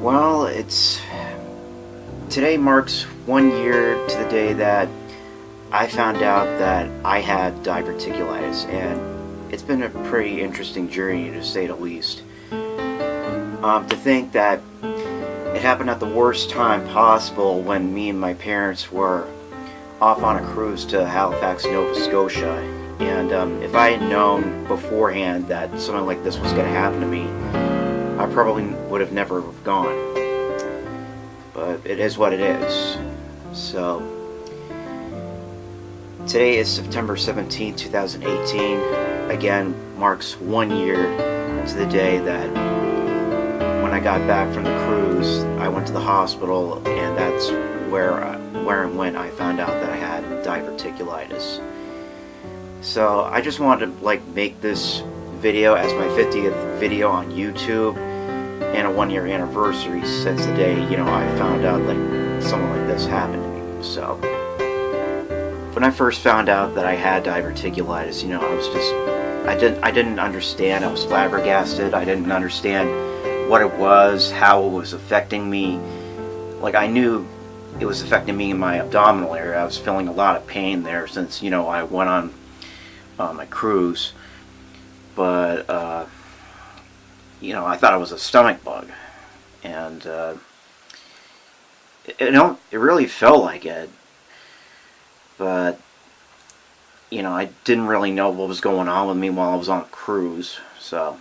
Well, today marks 1 year to the day that I found out that I had diverticulitis, and it's been a pretty interesting journey to say the least. To think that it happened at the worst time possible when me and my parents were off on a cruise to Halifax, Nova Scotia, and if I had known beforehand that something like this was going to happen to me, I probably would have never gone. But it is what it is. So, today is September 17, 2018. Again, marks 1 year to the day that when I got back from the cruise, I went to the hospital, and that's where and when I found out that I had diverticulitis. So I just wanted to make this video as my 50th video on YouTube and a 1 year anniversary since the day I found out something like this happened to me. So when I first found out that I had diverticulitis, I didn't understand. I was flabbergasted. I didn't understand what it was, how it was affecting me. I knew it was affecting me in my abdominal area. I was feeling a lot of pain there since I went on my cruise, but I thought it was a stomach bug, and it really felt like it, but I didn't really know what was going on with me while I was on a cruise. So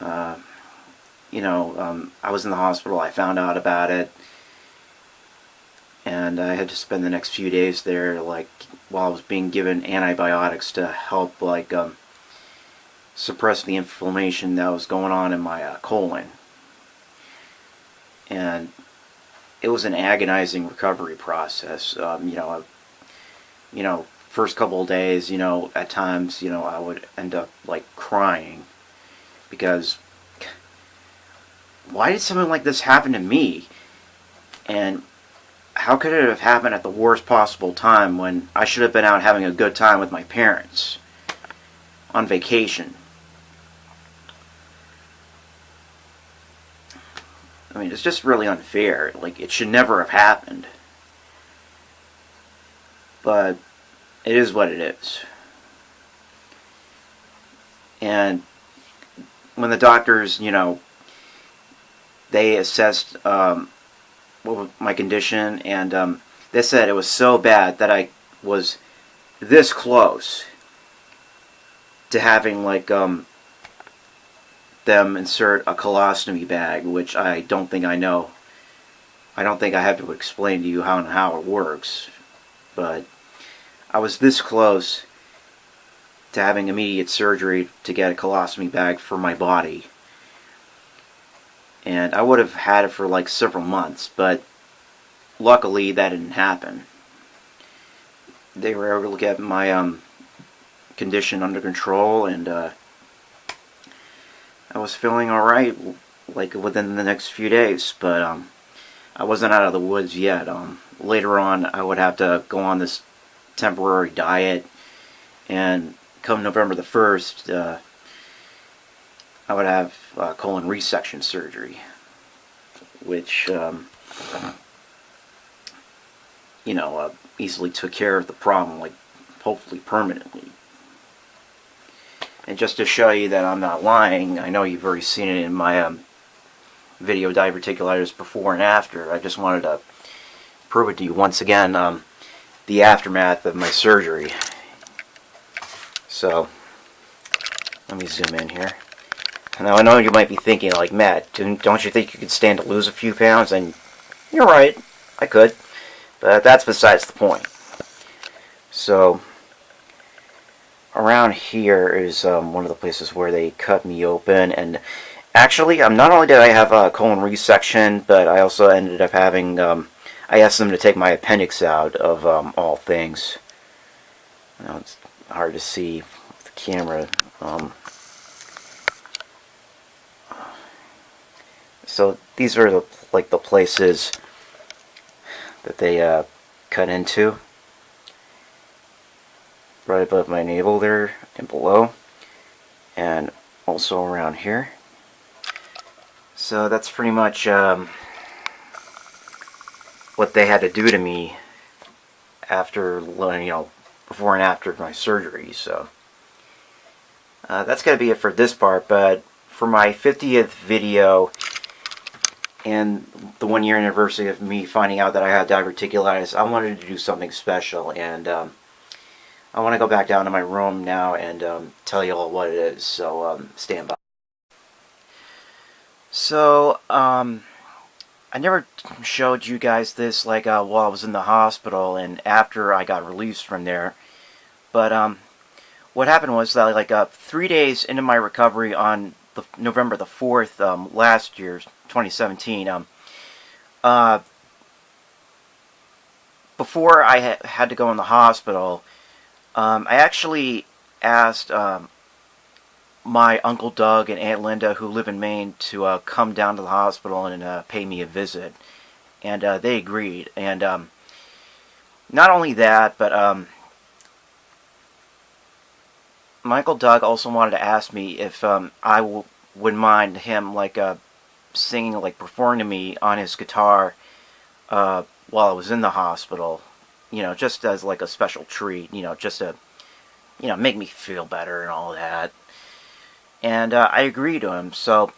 I was in the hospital. I found out about it, and I had to spend the next few days there, while I was being given antibiotics to help, suppress the inflammation that was going on in my colon. And it was an agonizing recovery process. First couple of days, at times, I would end up, crying, because why did something like this happen to me? And how could it have happened at the worst possible time when I should have been out having a good time with my parents on vacation? I mean, it's just really unfair. It should never have happened. But it is what it is. And when the doctors, they assessed my condition, and they said it was so bad that I was this close to having them insert a colostomy bag, which I don't think I know. I don't think I have to explain to you how it works, but I was this close to having immediate surgery to get a colostomy bag for my body. And I would have had it for several months, but luckily that didn't happen. They were able to get my condition under control, and I was feeling alright within the next few days, but I wasn't out of the woods yet. Later on, I would have to go on this temporary diet, and come November the 1st, I would have colon resection surgery, which easily took care of the problem, hopefully permanently. And just to show you that I'm not lying, I know you've already seen it in my video Diverticulitis before and after. I just wanted to prove it to you once again, the aftermath of my surgery. So let me zoom in here. Now, I know you might be thinking, Matt, don't you think you could stand to lose a few pounds? And you're right, I could. But that's besides the point. So, around here is one of the places where they cut me open. And actually, not only did I have a colon resection, but I also ended up having, I asked them to take my appendix out, of all things. Now, it's hard to see with the camera. So these are the places that they cut into, right above my navel there and below, and also around here. So that's pretty much what they had to do to me after, before and after my surgery. So that's going to be it for this part. But for my 50th video and the 1-year anniversary of me finding out that I had diverticulitis, I wanted to do something special, and I want to go back down to my room now and tell you all what it is. So stand by. So I never showed you guys this while I was in the hospital and after I got released from there. But what happened was that 3 days into my recovery on November the 4th last year, 2017, before I had to go in the hospital, I actually asked my Uncle Doug and Aunt Linda, who live in Maine, to come down to the hospital and pay me a visit. And they agreed. And not only that, but my Uncle Doug also wanted to ask me if I wouldn't mind him singing, performing to me on his guitar while I was in the hospital. Just as a special treat. Just to make me feel better and all that. And I agreed to him. So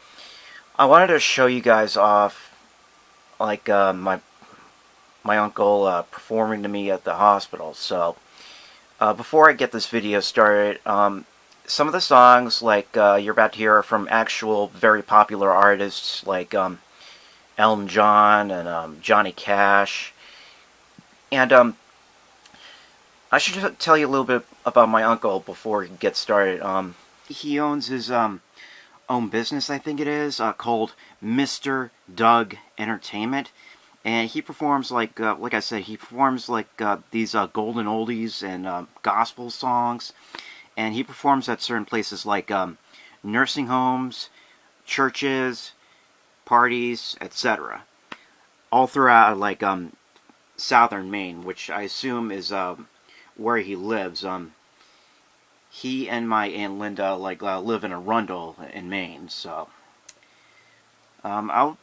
I wanted to show you guys off my uncle performing to me at the hospital. So before I get this video started, some of the songs you're about to hear are from actual very popular artists like Elton John and Johnny Cash. And I should tell you a little bit about my uncle before we get started. He owns his own business, I think it is, called Mr. Doug Entertainment, and he performs like I said, he performs these golden oldies and gospel songs, and he performs at certain places like nursing homes, churches, parties, etc. all throughout southern Maine, which I assume is where he lives. He and my Aunt Linda live in Arundel in Maine, so I'll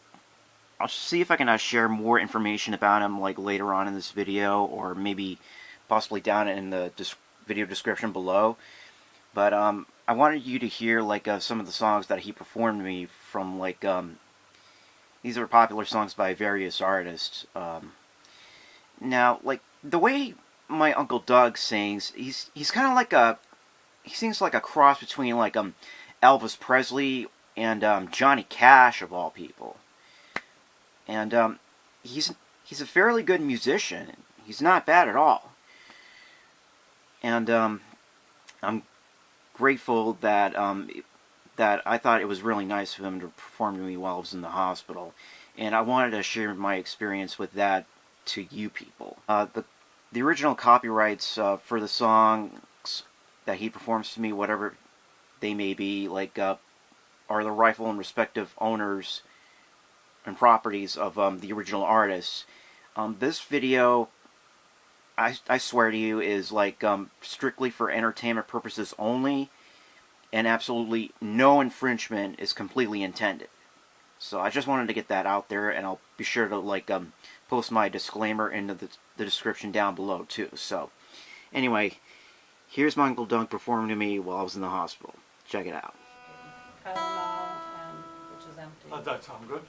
see if I can share more information about him later on in this video, or maybe possibly down in the video description below. But I wanted you to hear some of the songs that he performed to me from these are popular songs by various artists. Now the way my Uncle Doug sings, he's kind of he sings like a cross between Elvis Presley and Johnny Cash, of all people. And he's a fairly good musician. He's not bad at all. And I'm grateful that that I thought it was really nice of him to perform to me while I was in the hospital. And I wanted to share my experience with that to you people. The original copyrights for the songs that he performs to me, whatever they may be, are the rightful and respective owners and properties of the original artists. This video, I swear to you, is strictly for entertainment purposes only, and absolutely no infringement is completely intended. So I just wanted to get that out there, and I'll be sure to post my disclaimer into the description down below too. So anyway, here's my Uncle Doug performing to me while I was in the hospital. Check it out. Which is empty. That sounds good.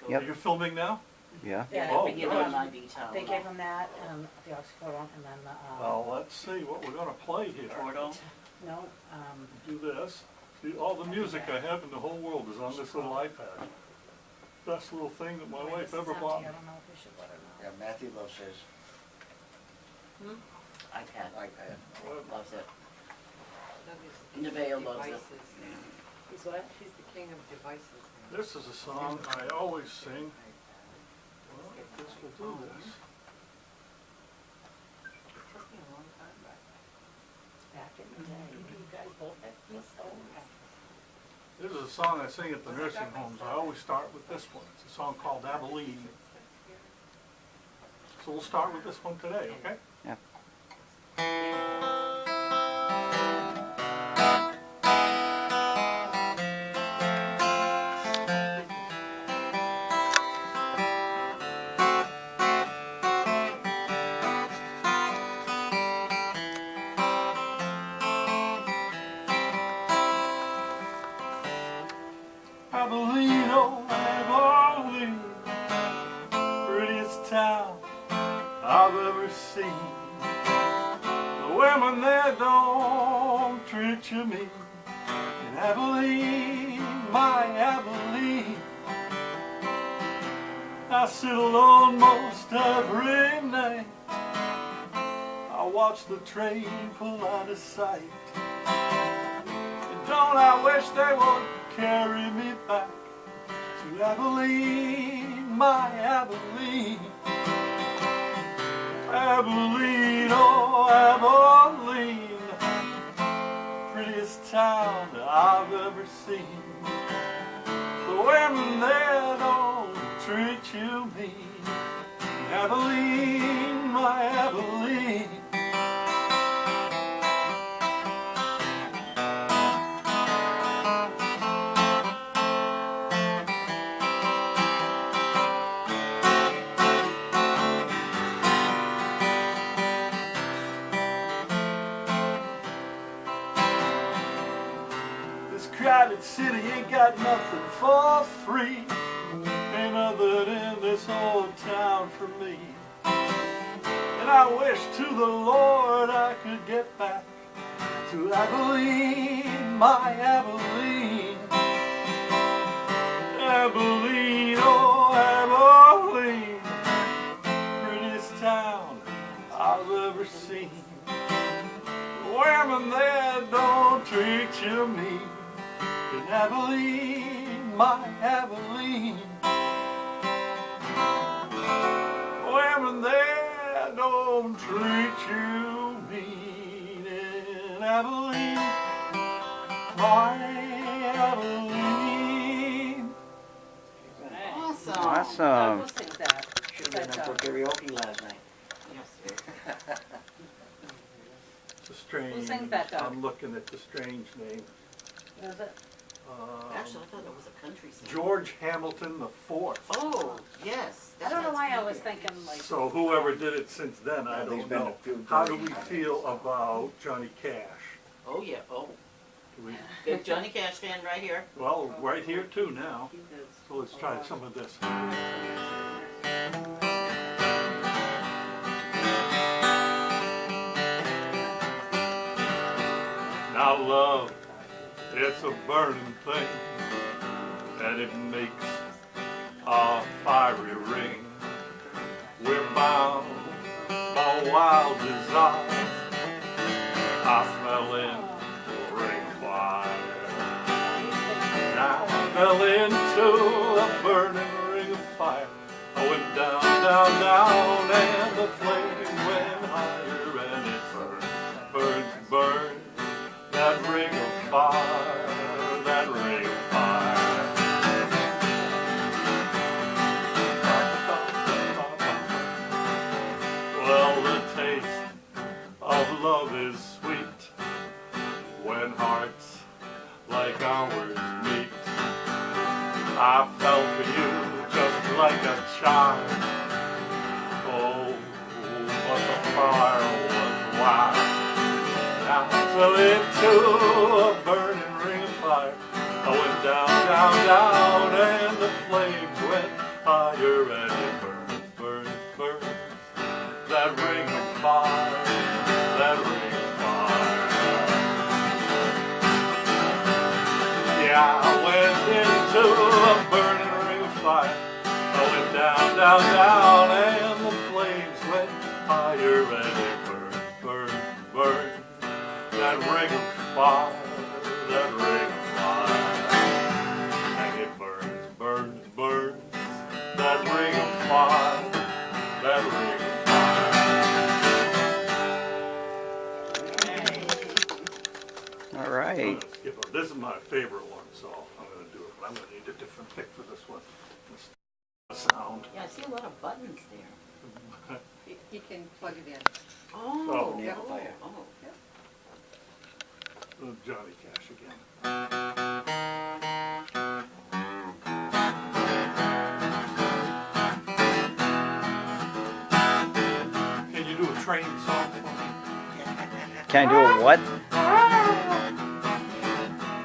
Yep. Are you filming now? Yeah. Yeah, Oh, they gave good. him that and the oxycodone and then the Well, let's see what we're going to play here. no, Do this. See, all the music I have in the whole world is on this little iPad. Best little thing that my wife ever bought I me. don't know if we should let her know. Yeah, Matthew loves his iPad. iPad. Loves it. Nevaeh loves it. He's what? He's the king of devices. This is a song I always sing. Well, I guess we'll do this. It took me a long time, but Back in the day, you guys both had these songs. This is a song I sing at the nursing homes. I always start with this one. It's a song called Abilene. So we'll start with this one today, okay? Yeah. treat you mean. And Abilene, my Abilene, I sit alone most every night. I watch the train pull out of sight. And don't I wish they would carry me back to Abilene, my Abilene. Abilene, oh Abilene, prettiest town that I've ever seen. The women there don't treat you mean. Abilene, my Abilene. Crowded city ain't got nothing for free. Ain't nothing in this old town for me. And I wish to the Lord I could get back to Abilene, my Abilene. Abilene, oh Abilene, prettiest town I've ever seen. The women there don't treat you mean. In Abilene, my Abilene, women there don't treat you mean. In Abilene, my Abilene. Awesome. Awesome. Who sings that? Should have been up for karaoke last night. Yes. It's a strange. Who sings that, Doug? I'm looking at the strange name. Is it? Actually, I thought it was a country singer. George Hamilton the Fourth. Oh, yes. I don't know why I was thinking like. So whoever did it since then, I There's don't been know. a few How do we times. feel about Johnny Cash? Oh, yeah. Oh, Do we, big Johnny Cash fan right here. well, right here too now. So let's try some of this. Now love, it's a burning thing, and it makes a fiery ring. We're bound by wild desire. I fell into a ring of fire. Now I fell into a burning ring of fire. I went down, down, down, and the flame went higher, and it burned, burns, burns. That ring of fire, that ring of fire. Well, the taste of love is sweet when hearts like ours meet. I fell for you just like a child. Oh, but the fire was wild. I fell into a burning ring of fire. I went down, down, down, and the flames went higher, and it burns, burns, burns. That ring of fire, that ring of fire. Yeah, I went into a burning ring of fire. I went down, down, down, and the flames went higher, and it burned, burned, burned. That ring of fire, that ring of fire, and it burns, burns, burns. That ring of fire, that ring of fire. All right. This is my favorite one, so I'm going to do it. But I'm going to need a different pick for this one. Sound. Yeah, I see a lot of buttons there. You can plug it in. Oh, an amplifier. oh. Johnny Cash again. Can you do a train song for me? Can I do a what?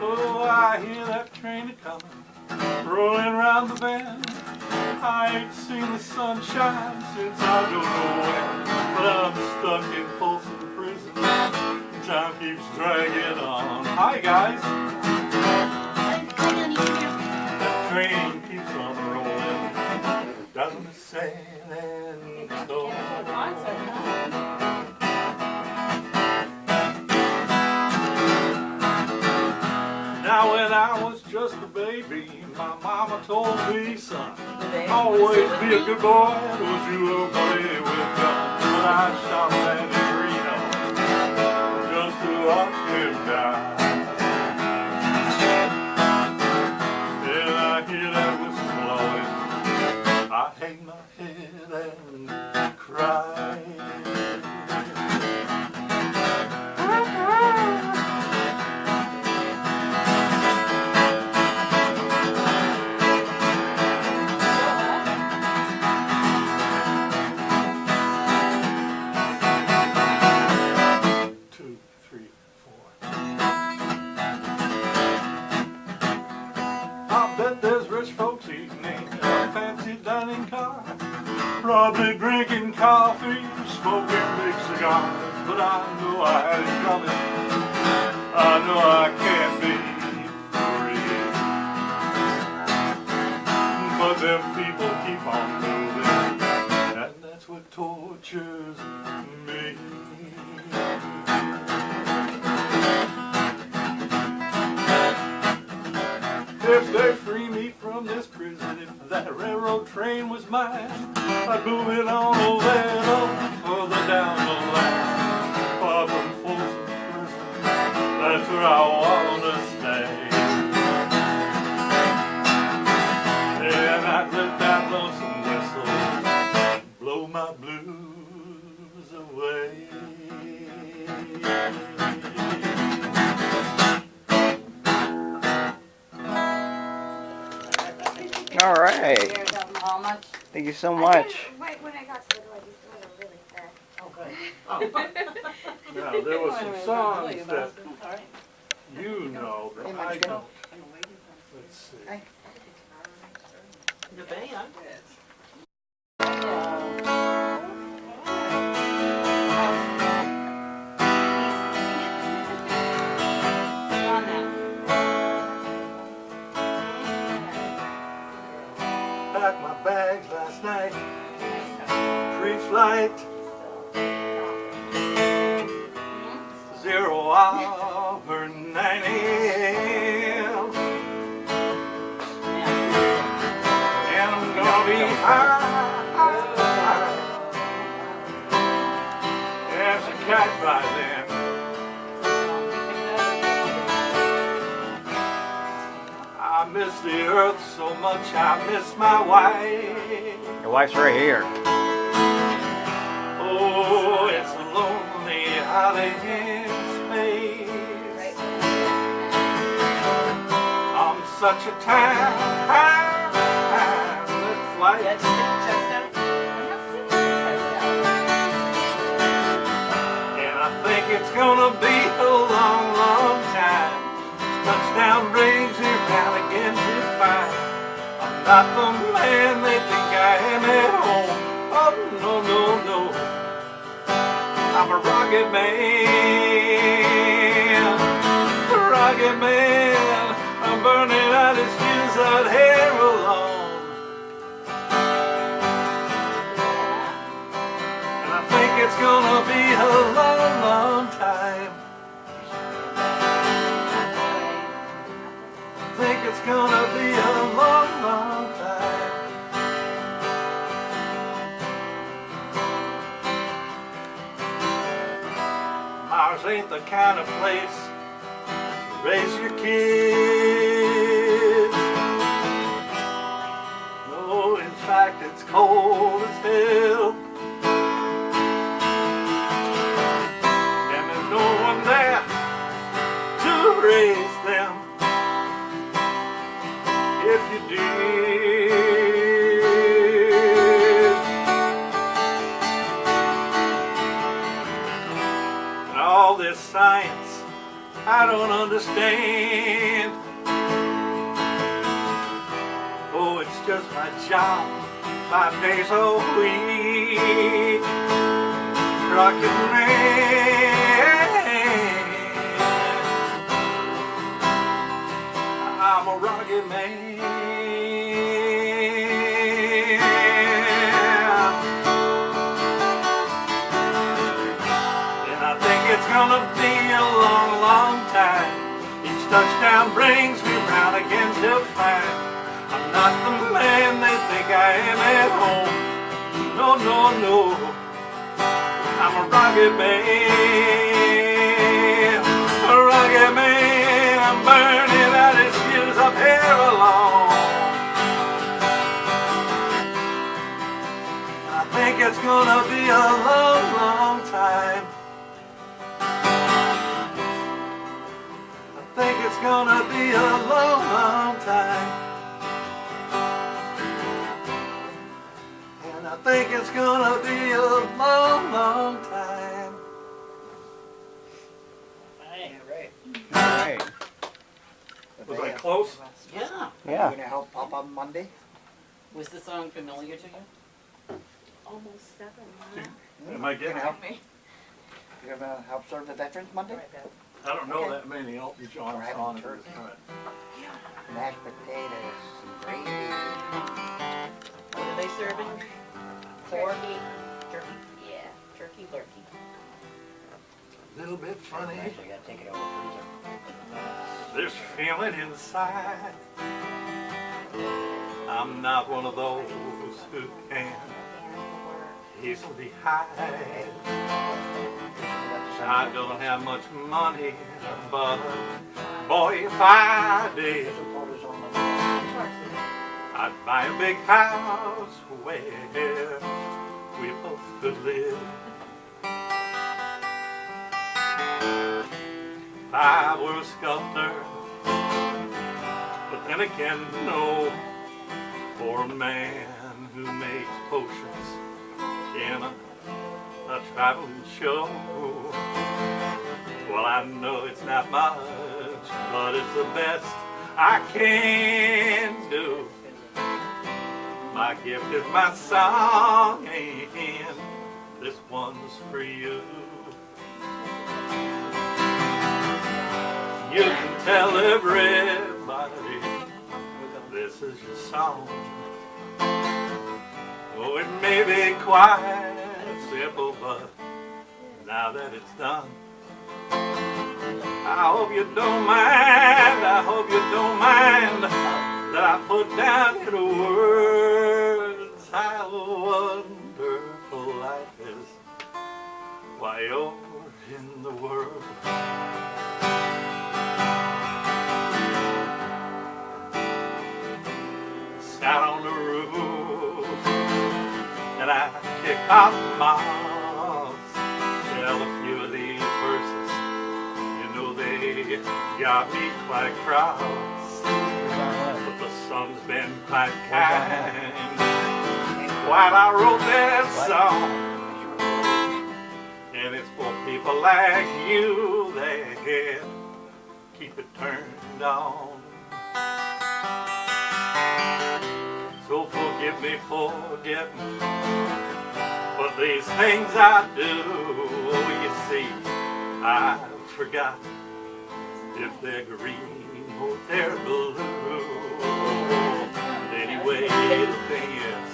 Oh, I hear that train a-comin', rolling around the bend. I ain't seen the sunshine since I don't know when, but I'm stuck in Folsom Prison. time keeps dragging on. Hi guys. The train keeps on rolling down the San Antonio. Now when I was just a baby, my mama told me, son, always be a good boy, don't you ever play with guns. But I shot that Reno just to watch him die. And I hear that whistle blowing, I hang my head and cry. There's rich folks eating in a fancy dining car, probably drinking coffee, smoking big cigars. But I know I had it coming, I know I can't be free. But them people keep on moving, and that's what tortures me. If they free me from this prison, if that railroad train was mine, I'd move it on a little further down the line. Far from Folsom Prison, that's where I wanna stay. And I'd let that lonesome whistle blow my blues away. All right. How much? Thank you so much. Right when I got to the door, these doors are really thick. Oh, good. Now, there were some songs that All right. you know that I don't. Let's see. The band. On now. Packed my bags last night, pre-flight, 0 hour 9 a.m. And I'm gonna be high as a cat by then. I miss the earth so much, I miss my wife. Your wife's right here. Oh, it's a lonely holiday in space. On such a timeless flight. That's the chest out. And I think it's gonna be a long, long time. Touchdown brings you down again to find I'm not the man they think I am at home. Oh, no, no, no. I'm a rugged man, I'm burning out his fuse out here alone. And I think it's gonna be a long, long time. I think it's gonna be a long, long time. Mars ain't the kind of place to raise your kids. No, in fact, it's cold as hell. And there's no one there to raise them. If you did. And all this science I don't understand. Oh, it's just my job, 5 days a week. Rocket man. I'm a rugged man. And I think it's gonna be a long, long time. Each touchdown brings me round again to find I'm not the man they think I am at home. No, no, no. I'm a rugged man. A rugged man. I'm burning out his fuse up here alone. I think it's gonna be a long, long time. I think it's gonna be a long, long time. And I think it's gonna be a long, long time. Yeah, right. All right. Was I close? Yeah. Yeah. You gonna help Pop on Monday? Was the song familiar to you? Almost 7, huh? Am I getting help? You're gonna help serve the veterans Monday? I don't know that many Elvis John We're having songs. turkey. Right. Mashed potatoes, some gravy. What are they serving? Pork? Turkey. Turkey. Yeah. Turkey lurkey. A little bit funny. Actually, gotta take it over freezer. This feeling inside. I'm not one of those who can easily hide. I don't have much money, but boy, if I did, I'd buy a big house where we both could live. If I were a sculptor, but then again, no, for a man who makes potions in a traveling show. Well, I know it's not much, but it's the best I can do. My gift is my song, and this one's for you. You can tell everybody this is your song. Oh, it may be quite simple, but now that it's done, I hope you don't mind, I hope you don't mind that I put down in words how wonderful life is while you're in the world. Sat on the roof and I kicked off the moths. Tell a few of these verses, you know they got me quite cross. But the sun's been quite kind while I wrote that song. And it's for people like you that keep it turned on. So forgive me for forgetting, but these things I do, oh, you see, I forgot if they're green or they're blue. But anyway, the thing is,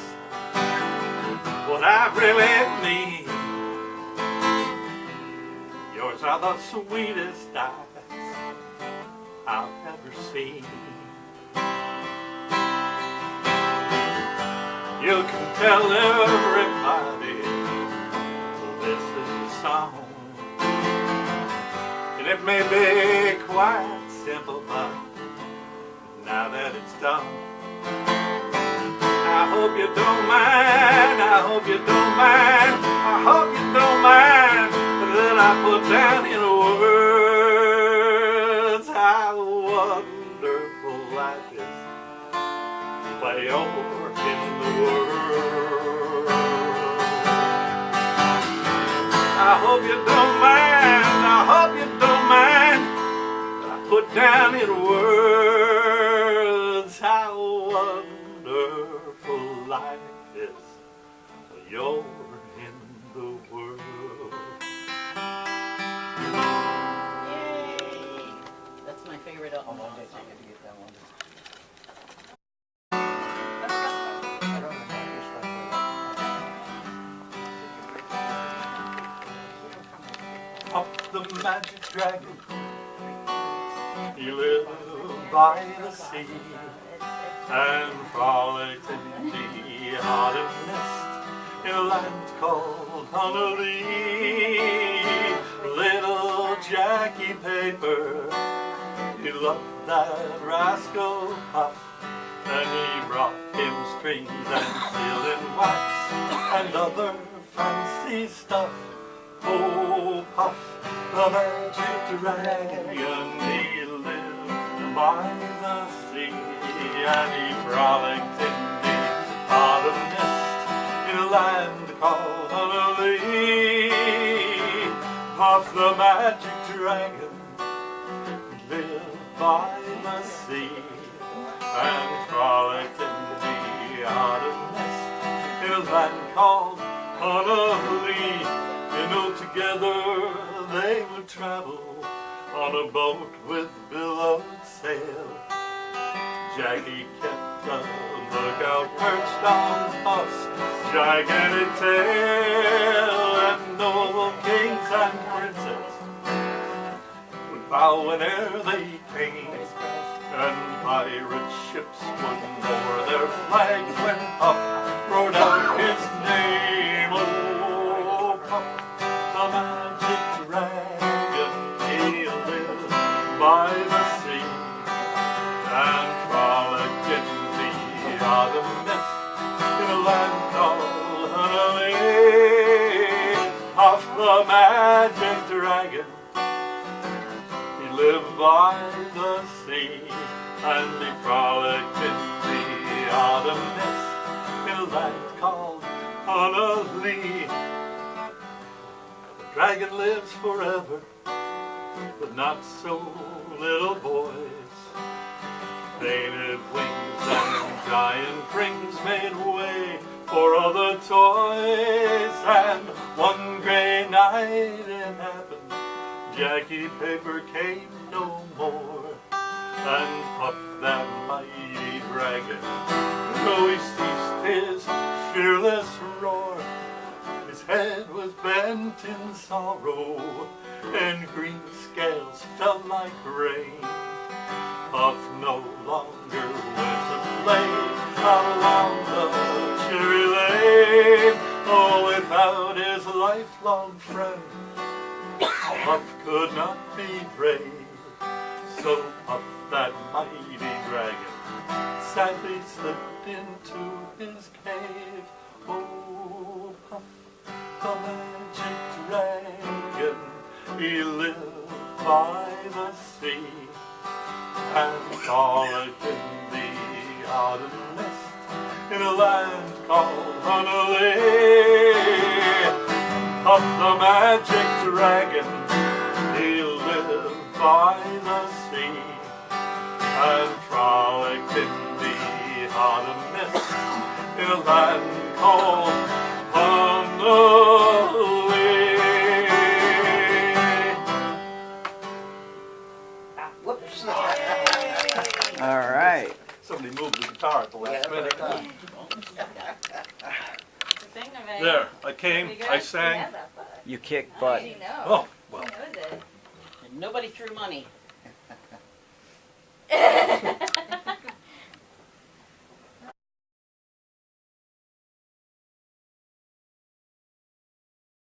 what I really mean, yours are the sweetest eyes I've ever seen. You can tell everybody this is your song. And it may be quite simple, but now that it's done, I hope you don't mind, I hope you don't mind, I hope you don't mind that I put down in words how wonderful life is while you're in the world. I hope you don't mind, I hope you don't mind that I put down in words how wonderful life is while you're in the world. Yay! That's my favorite album. Monday, so I get to get that one. magic dragon. He lived by the sea and frolicked in the autumn mist in a land called Honolulu. Little Jackie Paper, he loved that rascal Puff, and he brought him strings and sealing wax and other fancy stuff. Oh, Puff, the magic dragon, he lived by the sea, and he frolicked in the autumn mist in a land called Honolulu. Puff, the magic dragon, lived by the sea and frolicked in the autumn mist in a land called Honolulu. You know, together they would travel on a boat with billowed sail. Jackie kept a lookout perched on Puff's gigantic tail, and noble kings and princes would bow whenever they came, and pirate ships would lower their flags when Puff roared out his name. Oh, Puff, the magic dragon, he lived by the sea and frolicked in the autumn mist in a land called Honolulu. Puff, the magic dragon, he lived by the sea and he frolicked in the autumn mist in a land called Honolulu. The dragon lives forever, but not so little boys. Painted wings and giant rings made way for other toys, and one gray night it happened, Jackie Paper came no more, and Puff, that mighty dragon, though he ceased his fearless roar, his head was bent in sorrow, and green scales fell like rain. Puff no longer went to play out along the cherry lane. Oh, without his lifelong friend, Puff could not be brave. So Puff, that mighty dragon, sadly slipped into his cave. Oh, Puff, the magic dragon, he lived by the sea and frolicked in the autumn mist in a land called Honolulu. Puff, the magic dragon, he lived by the sea and frolicked in the autumn mist in a land called Honolulu. Whoops. All right. Somebody moved the guitar at the last minute. The thing of it. There, I came, Pretty good. I sang. He has that butt. You kick How butt. did he know? Oh, well. He knows it. And nobody threw money.